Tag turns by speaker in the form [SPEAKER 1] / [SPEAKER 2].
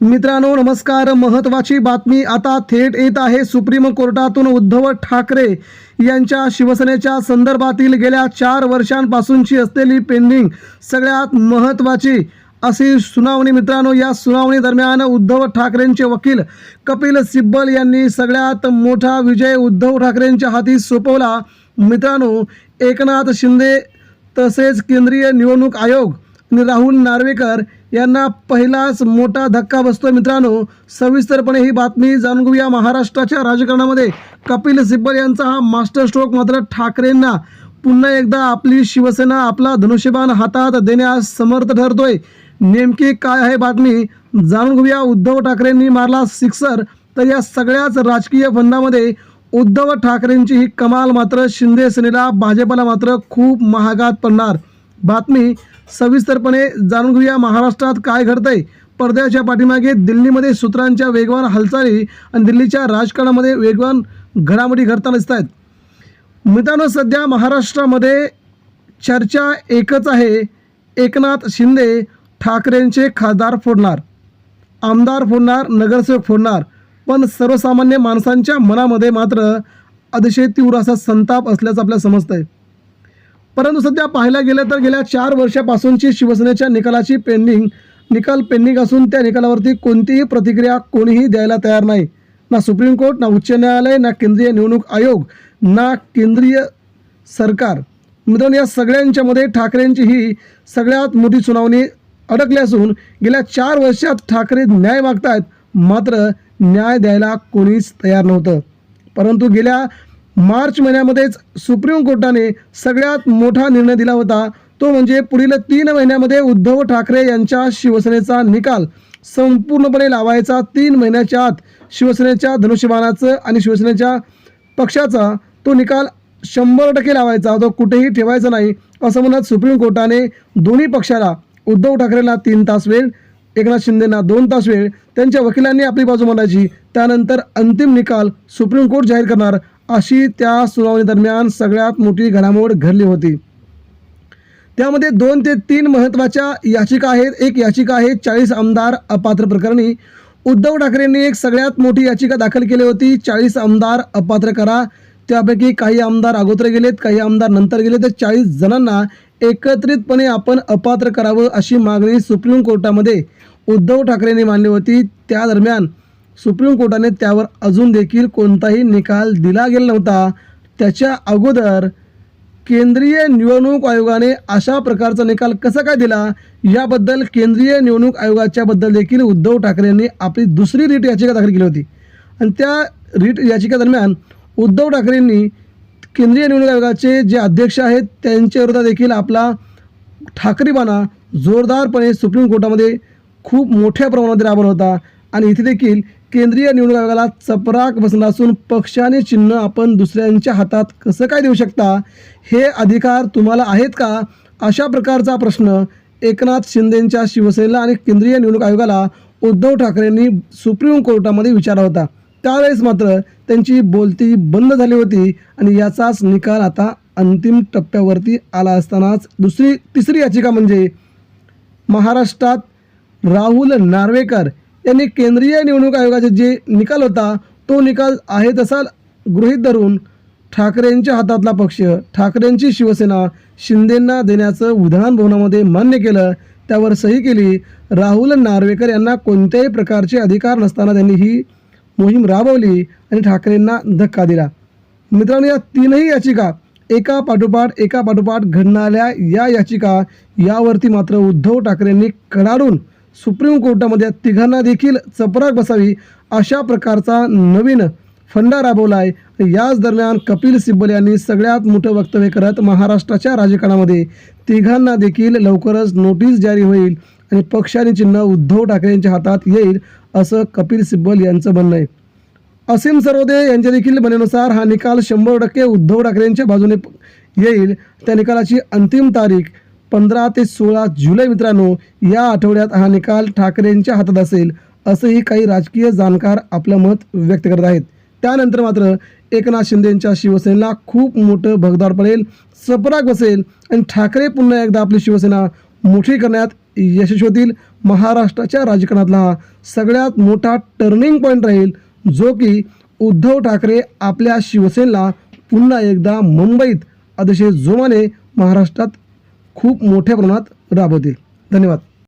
[SPEAKER 1] मित्रांनो नमस्कार. महत्त्वाची बातमी आता थेट येत आहे. सुप्रीम कोर्टातून उद्धव ठाकरे यांच्या शिवसेनेच्या संदर्भातील गेल्या 4 वर्षांपासूनची असलेली पेंडिंग सगळ्यात महत्त्वाची अशी सुनावणी. मित्रांनो, या सुनावणी दरम्यान उद्धव ठाकरेंचे वकील कपिल सिब्बल यांनी सगळ्यात मोठा विजय उद्धव ठाकरेंच्या हाती सोपवला. मित्रांनो, एकनाथ शिंदे तसेच केंद्रीय निवडणूक आयोग आणि राहुल नार्वेकर यांना पहिलाच मोठा धक्का बसतो. मित्रांनो, सविस्तरपणे ही बातमी जाणून घेऊया. महाराष्ट्राच्या राजकारणामध्ये कपिल सिब्बल यांचा हा मास्टर स्ट्रोक मात्र ठाकरेंना पुन्हा एकदा आपली शिवसेना आपला धनुष्यबाण हातात देण्यास समर्थ ठरतोय. नेमकी काय आहे बातमी जाणून घेऊया. उद्धव ठाकरेंनी मारला सिक्सर, तर या सगळ्याच राजकीय फंदामध्ये उद्धव ठाकरेंची ही कमाल मात्र शिंदे सेनेला भाजपला मात्र खूप महागात पडणार. बातमी सविस्तरपणे जाणून घेऊया. महाराष्ट्रात काय घडतंय, पडद्याच्या पाठीमागे दिल्लीमध्ये सूत्रांच्या वेगवान हालचाली आणि दिल्लीच्या राजकारणामध्ये वेगवान घडामोडी घडताना दिसत आहेत. मित्रांनो, सध्या महाराष्ट्रामध्ये चर्चा एकच आहे. एकनाथ शिंदे ठाकरेंचे खासदार फोडणार, आमदार फोडणार, नगरसेवक फोडणार. पण सर्वसामान्य माणसांच्या मनामध्ये मात्र अतिशय तीव्र असा संताप असल्याचं आपल्याला समजतंय. परंतु सध्या पाहायला गेलं तर गेल्या 4 वर्षापासूनची शिवसेनेच्या निकालाची निकाल पेंडिंग असून त्या निकालावरती कोणतीही प्रतिक्रिया कोणीही द्यायला तयार नाही. ना सुप्रीम कोर्ट, ना उच्च न्यायालय, ना केंद्रीय निवडणूक आयोग, ना केंद्रीय सरकार. मित्रांनो, या सगळ्यांच्यामध्ये ठाकरेंची ही सगळ्यात मोठी सुनावणी अडकली असून गेल्या 4 वर्षात ठाकरे न्याय मागतायत, मात्र न्याय द्यायला कोणीच तयार नव्हतं. परंतु गेल्या मार्च महिन्यामध्येच सुप्रीम कोर्टाने सगळ्यात मोठा निर्णय दिला होता. तो म्हणजे पुढील 3 महिन्यामध्ये उद्धव ठाकरे यांच्या शिवसेनेचा निकाल संपूर्णपणे लावायचा. 3 महिन्याच्या आत शिवसेनेच्या धनुष्यबाणाचं आणि शिवसेनेच्या पक्षाचा तो निकाल 100% लावायचा, तो कुठेही ठेवायचा नाही असं म्हणत सुप्रीम कोर्टाने दोन्ही पक्षाला, उद्धव ठाकरेंना 3 तास वेळ, एकनाथ शिंदेंना 2 तास वेळ, त्यांच्या वकिलांनी आपली बाजू मांडायची, त्यानंतर अंतिम निकाल सुप्रीम कोर्ट जाहीर करणार, अशी त्या सुनावणी दरम्यान सगळ्यात मोठी घडामोड घडली होती. त्यामध्ये 2 ते 3 महत्त्वाच्या याचिका आहेत. एक याचिका आहे 40 आमदार अपात्र प्रकरणी. उद्धव ठाकरेंनी एक सगळ्यात मोठी याचिका दाखल केली होती. 40 आमदार अपात्र करा. त्यापैकी काही आमदार अगोदर गेलेत, काही आमदार नंतर गेले, तर 40 जणांना एकत्रितपणे आपण अपात्र करावं अशी मागणी सुप्रीम कोर्टामध्ये उद्धव ठाकरेंनी मांडली होती. त्या दरम्यान सुप्रीम कोर्टाने त्यावर अजून देखील कोणताही निकाल दिला गेला नव्हता. त्याच्या अगोदर केंद्रीय निवडणूक आयोगाने अशा प्रकारचा निकाल कसा काय दिला, याबद्दल केंद्रीय निवडणूक आयोगाच्या बद्दल देखील उद्धव ठाकरेंनी आपली दुसरी रीट याचिका दाखल केली होती. आणि त्या रीट याचिका दरम्यान उद्धव ठाकरेंनी केंद्रीय निवडणूक आयोगाचे जे अध्यक्ष आहेत त्यांच्या विरोधात देखील आपला ठाकरेबाणा जोरदारपणे सुप्रीम कोर्टामध्ये खूप मोठ्या प्रमाणामध्ये राबवला होता. आणि इथे देखील केंद्रीय निवडणूक आयोगाला चपराक बसणार असून पक्षाने चिन्ह आपण दुसऱ्यांच्या हातात कसं काय देऊ शकता, हे अधिकार तुम्हाला आहेत का, अशा प्रकारचा प्रश्न एकनाथ शिंदेंच्या शिवसेनेला आणि केंद्रीय निवडणूक आयोगाला उद्धव ठाकरेंनी सुप्रीम कोर्टामध्ये विचारला होता. त्यावेळेस मात्र त्यांची बोलती बंद झाली होती आणि याचाच निकाल आता अंतिम टप्प्यावरती आला असतानाच तिसरी याचिका म्हणजे महाराष्ट्रात राहुल नार्वेकर यांनी केंद्रीय निवडणूक आयोगाचे जे निकाल होता तो निकाल आहे तसा गृहीत धरून ठाकरेंच्या हातातला पक्ष, ठाकरेंची शिवसेना शिंदेंना देण्याचं विधान भवनामध्ये मान्य केलं, त्यावर सही केली. राहुल नार्वेकर यांना कोणत्याही प्रकारचे अधिकार नसताना त्यांनी ही मोहीम राबवली आणि ठाकरेंना धक्का दिला. मित्रांनो, या 3ही याचिका एका पाठोपाठ घडणाऱ्या या याचिका यावरती मात्र उद्धव ठाकरेंनी कडाडून सुप्रीम कोर्टामध्ये तिघांना देखील चपराक बसावी अशा प्रकारचा नवीन फंडा राबवला आहे. याच दरम्यान कपिल सिब्बल यांनी सगळ्यात मोठं वक्तव्य करत महाराष्ट्राच्या राजकारणामध्ये तिघांना देखील लवकरच नोटीस जारी होईल आणि पक्ष आणि चिन्ह उद्धव ठाकरेंच्या हातात येईल असं कपिल सिब्बल यांचं म्हणणं आहे. असीम सरोदे यांच्या देखील म्हणण्यानुसार हा निकाल 100% उद्धव ठाकरेंच्या बाजूने येईल. त्या निकालाची अंतिम तारीख 15 ते 16 जुलै. मित्रांनो, या आठवड्यात हा निकाल ठाकरेंच्या हातात असेल असंही काही राजकीय जाणकार आपलं मत व्यक्त करत आहेत. त्यानंतर मात्र एकनाथ शिंदेंच्या शिवसेनेला खूप मोठं भगदाड पडेल, चपराक बसेल आणि ठाकरे पुन्हा एकदा आपली शिवसेना मोठी करण्यात यशस्वी होतील. महाराष्ट्राच्या राजकारणातला सगळ्यात मोठा टर्निंग पॉईंट राहील, जो की उद्धव ठाकरे आपल्या शिवसेनेला पुन्हा एकदा मुंबईत अतिशय जोमाने महाराष्ट्रात खूप मोठ्या प्रमाणात राबवतील. धन्यवाद.